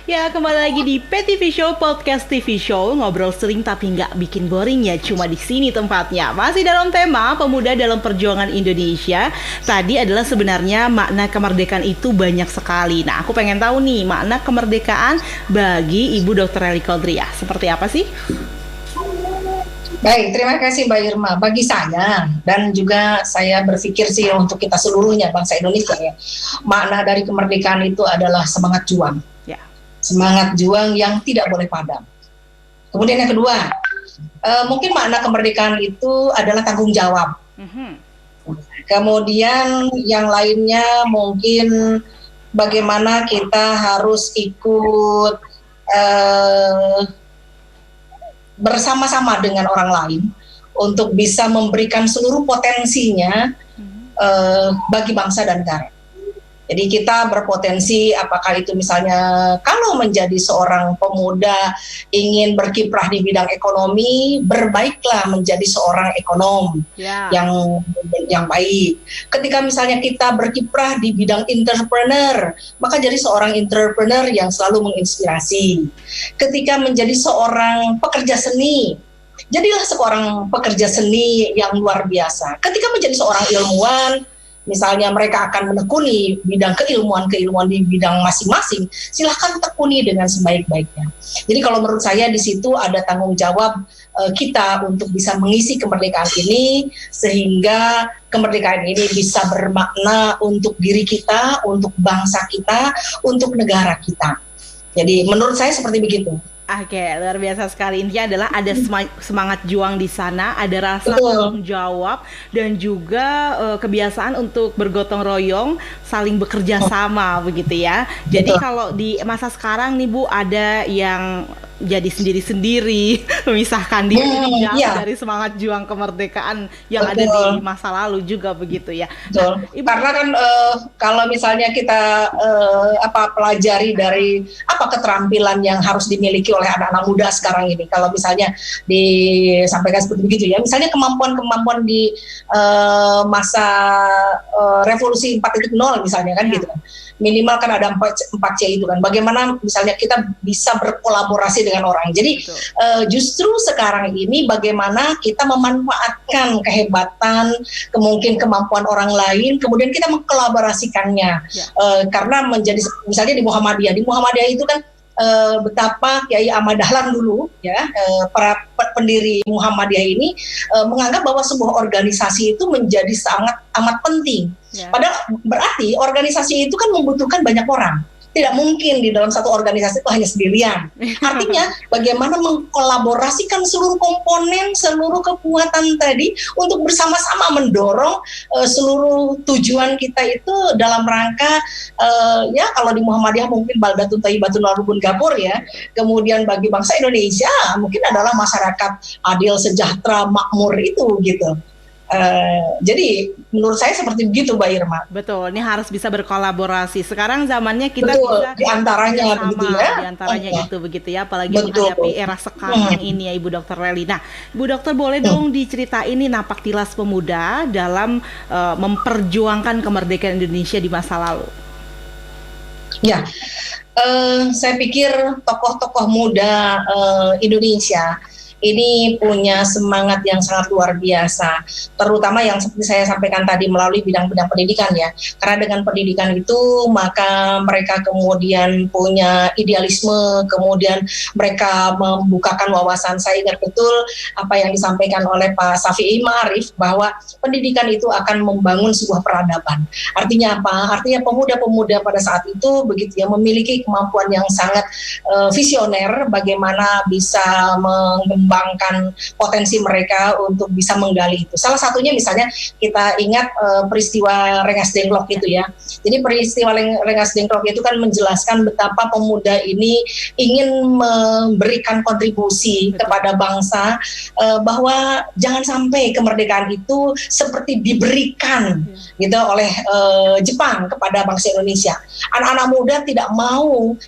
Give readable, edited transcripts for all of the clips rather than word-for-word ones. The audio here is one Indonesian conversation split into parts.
Ya, kembali lagi di PTV Show, podcast TV Show. Ngobrol sering tapi nggak bikin boring ya, cuma di sini tempatnya. Masih dalam tema pemuda dalam perjuangan Indonesia. Tadi adalah sebenarnya makna kemerdekaan itu banyak sekali. Nah, aku pengen tahu nih, makna kemerdekaan bagi Ibu Dr. Elly Kodriah seperti apa sih? Baik, terima kasih Mbak Irma. Bagi saya, dan juga saya berpikir sih untuk kita seluruhnya bangsa Indonesia ya, makna dari kemerdekaan itu adalah semangat juang. Ya. Semangat juang yang tidak boleh padam. Kemudian yang kedua, mungkin makna kemerdekaan itu adalah tanggung jawab. Kemudian yang lainnya mungkin bagaimana kita harus ikut bersama-sama dengan orang lain untuk bisa memberikan seluruh potensinya bagi bangsa dan negara. Jadi kita berpotensi, apakah itu misalnya kalau menjadi seorang pemuda ingin berkiprah di bidang ekonomi, berbaiklah menjadi seorang ekonom yang baik. Ketika misalnya kita berkiprah di bidang entrepreneur, maka jadi seorang entrepreneur yang selalu menginspirasi. Ketika menjadi seorang pekerja seni, jadilah seorang pekerja seni yang luar biasa. Ketika menjadi seorang ilmuwan, misalnya mereka akan menekuni bidang keilmuan di bidang masing-masing, silahkan tekuni dengan sebaik-baiknya. Jadi kalau menurut saya di situ ada tanggung jawab kita untuk bisa mengisi kemerdekaan ini, sehingga kemerdekaan ini bisa bermakna untuk diri kita, untuk bangsa kita, untuk negara kita. Jadi menurut saya seperti begitu. Oke, luar biasa sekali. Intinya adalah ada semangat juang di sana, ada rasa tanggung jawab, dan juga kebiasaan untuk bergotong royong, saling bekerja sama begitu ya. Jadi kalau di masa sekarang nih Bu, ada yang jadi sendiri-sendiri, memisahkan diri dari semangat juang kemerdekaan yang ada di masa lalu juga begitu ya. Nah, karena kan kalau misalnya kita pelajari dari keterampilan yang harus dimiliki oleh anak-anak muda sekarang ini, kalau misalnya disampaikan seperti begitu ya, misalnya kemampuan di masa revolusi 4.0 misalnya kan gitu kan. Minimal kan ada 4C itu kan. Bagaimana misalnya kita bisa berkolaborasi dengan orang. Jadi justru sekarang ini bagaimana kita memanfaatkan kehebatan, kemungkinan kemampuan orang lain, kemudian kita mengkolaborasikannya. Karena menjadi misalnya di Muhammadiyah itu kan betapa Kiai Ahmad Dahlan dulu ya, para pendiri Muhammadiyah ini menganggap bahwa sebuah organisasi itu menjadi sangat amat penting. Padahal berarti organisasi itu kan membutuhkan banyak orang. Tidak mungkin di dalam satu organisasi itu hanya sendirian. Artinya bagaimana mengkolaborasikan seluruh komponen, seluruh kekuatan tadi untuk bersama-sama mendorong seluruh tujuan kita itu dalam rangka ya kalau di Muhammadiyah mungkin baldatun thayyibatun wa rukun gapur ya. Kemudian bagi bangsa Indonesia mungkin adalah masyarakat adil, sejahtera, makmur itu gitu. Jadi menurut saya seperti begitu Mbak Irma. Betul, ini harus bisa berkolaborasi. Sekarang zamannya kita bisa diantaranya begitu ya. Diantaranya itu begitu ya, apalagi menghadapi era sekarang ini ya Ibu Dr. Elly. Nah, Ibu Dokter boleh dong diceritain ini napak tilas pemuda dalam memperjuangkan kemerdekaan Indonesia di masa lalu. Ya, saya pikir tokoh-tokoh muda Indonesia ini punya semangat yang sangat luar biasa, terutama yang seperti saya sampaikan tadi melalui bidang-bidang pendidikan ya. Karena dengan pendidikan itu maka mereka kemudian punya idealisme, kemudian mereka membukakan wawasan. Saya ingat betul apa yang disampaikan oleh Pak Syafi'i Ma'arif bahwa pendidikan itu akan membangun sebuah peradaban. Artinya apa? Artinya pemuda-pemuda pada saat itu begitu ya, memiliki kemampuan yang sangat visioner, bagaimana bisa mengembangkan potensi mereka untuk bisa menggali itu. Salah satunya misalnya kita ingat peristiwa Rengas Dengklok itu ya. Jadi peristiwa Rengas Dengklok itu kan menjelaskan betapa pemuda ini ingin memberikan kontribusi kepada bangsa, bahwa jangan sampai kemerdekaan itu seperti diberikan gitu oleh Jepang kepada bangsa Indonesia. Anak-anak muda tidak mau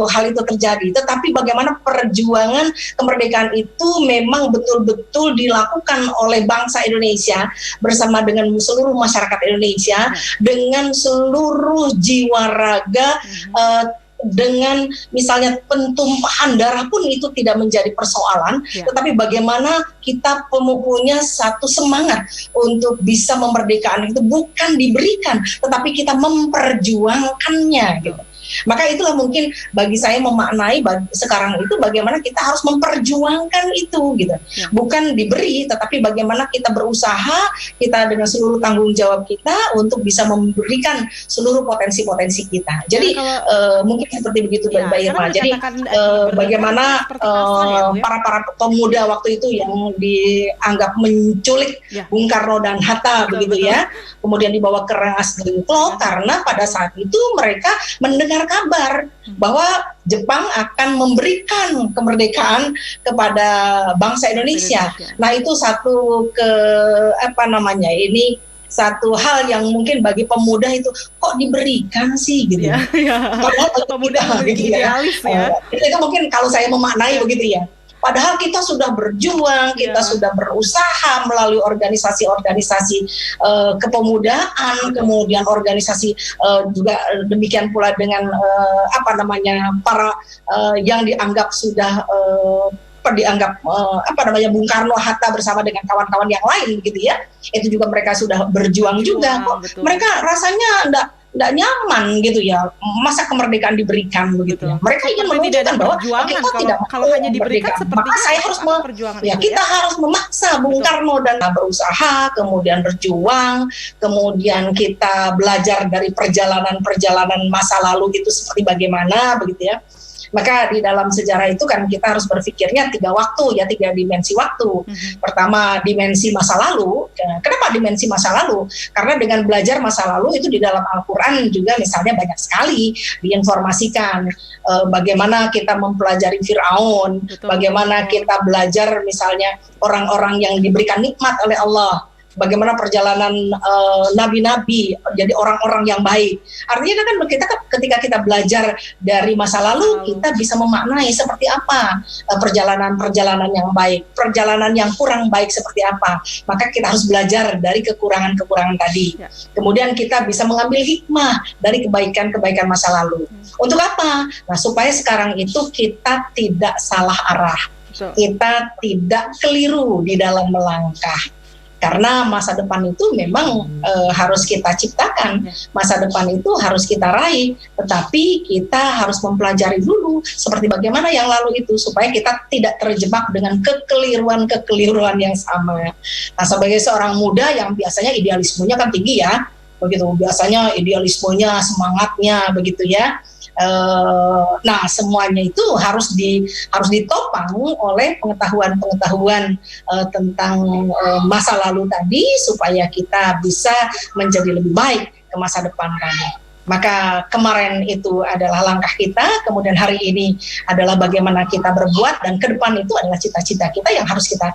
hal itu terjadi, tetapi bagaimana perjuangan kemerdekaan itu memang betul-betul dilakukan oleh bangsa Indonesia bersama dengan seluruh masyarakat Indonesia dengan seluruh jiwa raga, dengan misalnya pentumpahan darah pun itu tidak menjadi persoalan, tetapi bagaimana kita punya satu semangat untuk bisa memerdekakan itu bukan diberikan, tetapi kita memperjuangkannya gitu. Maka itulah mungkin bagi saya memaknai sekarang itu bagaimana kita harus memperjuangkan itu gitu. Bukan diberi, tetapi bagaimana kita berusaha, kita dengan seluruh tanggung jawab kita untuk bisa memberikan seluruh potensi-potensi kita. Jadi mungkin seperti begitu Mbak Irma. Jadi bagaimana para pemuda waktu itu yang dianggap menculik Bung Karno dan Hatta begitu ya, kemudian dibawa ke Rengas Dengklok karena pada saat itu mereka mendengar kabar bahwa Jepang akan memberikan kemerdekaan kepada bangsa Indonesia. Nah, itu satu satu hal yang mungkin bagi pemuda itu kok diberikan sih gitu. Padahal pemuda gitu idealis ya. Itu mungkin kalau saya memaknai begitu ya. Padahal kita sudah berjuang, kita sudah berusaha melalui organisasi-organisasi kepemudaan, kemudian organisasi juga demikian pula dengan para yang dianggap sudah Bung Karno, Hatta bersama dengan kawan-kawan yang lain gitu ya. Itu juga mereka sudah berjuang juga kok. Mereka rasanya enggak nyaman gitu ya, masa kemerdekaan diberikan begitu ya. Mereka ingin menunjukkan bahwa kita tidak kalau hanya diberikan seperti maka saya harus kita harus memaksa Bung Karno dan berusaha, kemudian berjuang, kemudian kita belajar dari perjalanan masa lalu itu seperti bagaimana begitu ya. Maka di dalam sejarah itu kan kita harus berpikirnya 3 dimensi waktu. Pertama, dimensi masa lalu. Kenapa dimensi masa lalu? Karena dengan belajar masa lalu itu di dalam Al-Quran juga misalnya banyak sekali diinformasikan bagaimana kita mempelajari Fir'aun, bagaimana kita belajar misalnya orang-orang yang diberikan nikmat oleh Allah, bagaimana perjalanan nabi-nabi jadi orang-orang yang baik. Artinya kan ketika kita belajar dari masa lalu, kita bisa memaknai seperti apa perjalanan-perjalanan yang baik, perjalanan yang kurang baik seperti apa. Maka kita harus belajar dari kekurangan-kekurangan tadi. Kemudian kita bisa mengambil hikmah dari kebaikan-kebaikan masa lalu. Untuk apa? Nah, supaya sekarang itu kita tidak salah arah. Kita tidak keliru di dalam melangkah. Karena masa depan itu memang harus kita ciptakan, masa depan itu harus kita raih, tetapi kita harus mempelajari dulu seperti bagaimana yang lalu itu supaya kita tidak terjebak dengan kekeliruan yang sama. Nah, sebagai seorang muda yang biasanya idealismenya kan tinggi ya, begitu biasanya idealismenya, semangatnya begitu ya. Nah, semuanya itu harus ditopang oleh pengetahuan tentang masa lalu tadi supaya kita bisa menjadi lebih baik ke masa depan tadi. Maka kemarin itu adalah langkah kita, kemudian hari ini adalah bagaimana kita berbuat, dan ke depan itu adalah cita-cita kita yang harus kita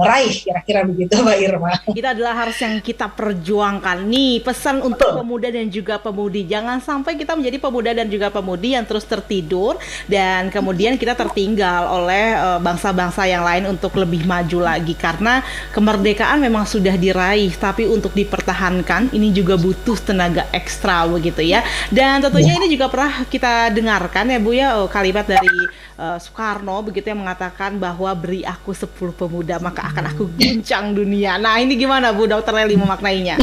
raih, kira-kira begitu Mbak Irma. Itu adalah harus yang kita perjuangkan. Nih, pesan untuk pemuda dan juga pemudi, jangan sampai kita menjadi pemuda dan juga pemudi yang terus tertidur, dan kemudian kita tertinggal oleh bangsa-bangsa yang lain untuk lebih maju lagi. Karena kemerdekaan memang sudah diraih, tapi untuk dipertahankan ini juga butuh tenaga ekstra begitu ya. Dan tentunya ini juga pernah kita dengarkan ya Bu ya, kalimat dari Soekarno begitu yang mengatakan bahwa beri aku 10 pemuda maka akan aku guncang dunia. Nah, ini gimana Bu Dr. Lely memaknainya?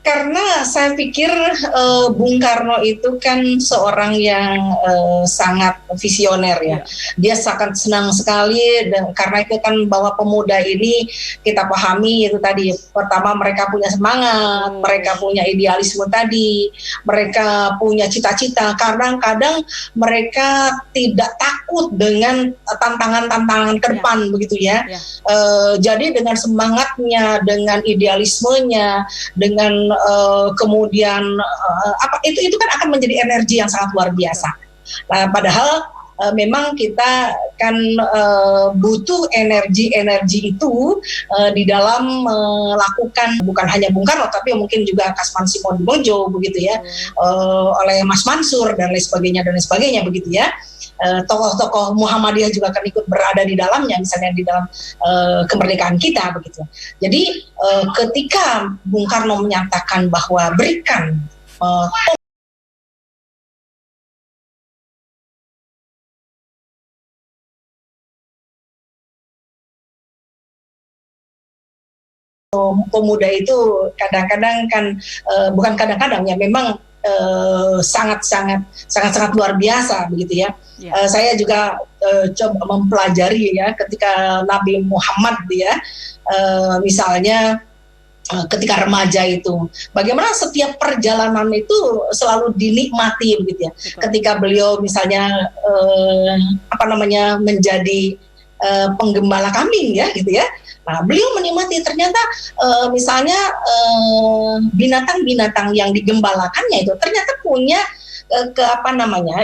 Karena saya pikir Bung Karno itu kan seorang yang sangat visioner ya. Dia sangat senang sekali, dan karena itu kan bahwa pemuda ini kita pahami itu tadi, pertama mereka punya semangat, mereka punya idealisme tadi, mereka punya cita-cita. Kadang-kadang mereka tidak takut dengan tantangan-tantangan ke depan begitu ya. Jadi dengan semangatnya, dengan idealismenya, dengan kemudian itu kan akan menjadi energi yang sangat luar biasa. Padahal memang kita kan butuh energi itu di dalam melakukan, bukan hanya Bung Karno tapi mungkin juga Kasman Simonimojo begitu ya, oleh Mas Mansur dan lain sebagainya begitu ya. Tokoh-tokoh Muhammadiyah juga akan ikut berada di dalamnya, misalnya di dalam kemerdekaan kita begitu. Jadi ketika Bung Karno menyatakan bahwa berikan pemuda itu kadang-kadang kan bukan kadang-kadang ya, memang sangat luar biasa begitu ya. Saya juga coba mempelajari ya ketika Nabi Muhammad dia misalnya ketika remaja itu, bagaimana setiap perjalanan itu selalu dinikmati begitu ya. Betul. Ketika beliau misalnya menjadi penggembala kambing ya gitu ya. Nah, beliau menikmati ternyata misalnya binatang-binatang yang digembalakannya itu ternyata punya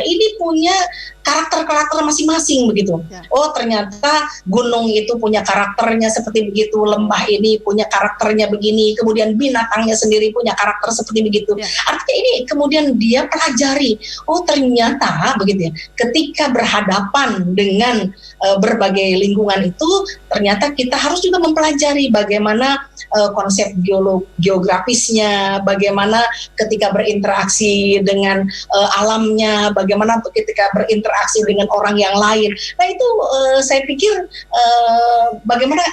ini punya karakter-karakter masing-masing begitu. Ya. Oh, ternyata gunung itu punya karakternya seperti begitu, lembah ini punya karakternya begini, kemudian binatangnya sendiri punya karakter seperti begitu. Ya. Artinya ini kemudian dia pelajari. Oh, ternyata begitu ya. Ketika berhadapan dengan berbagai lingkungan itu, ternyata kita harus juga mempelajari bagaimana konsep geografisnya, bagaimana ketika berinteraksi dengan alamnya, bagaimana untuk ketika berinteraksi dengan orang yang lain. Nah itu saya pikir bagaimana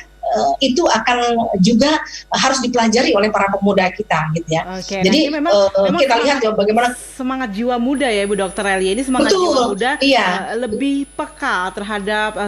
itu akan juga harus dipelajari oleh para pemuda kita gitu ya. Oke, jadi memang kita lihat ya bagaimana semangat jiwa muda ya Bu Dr. Elia, ini semangat jiwa muda lebih peka terhadap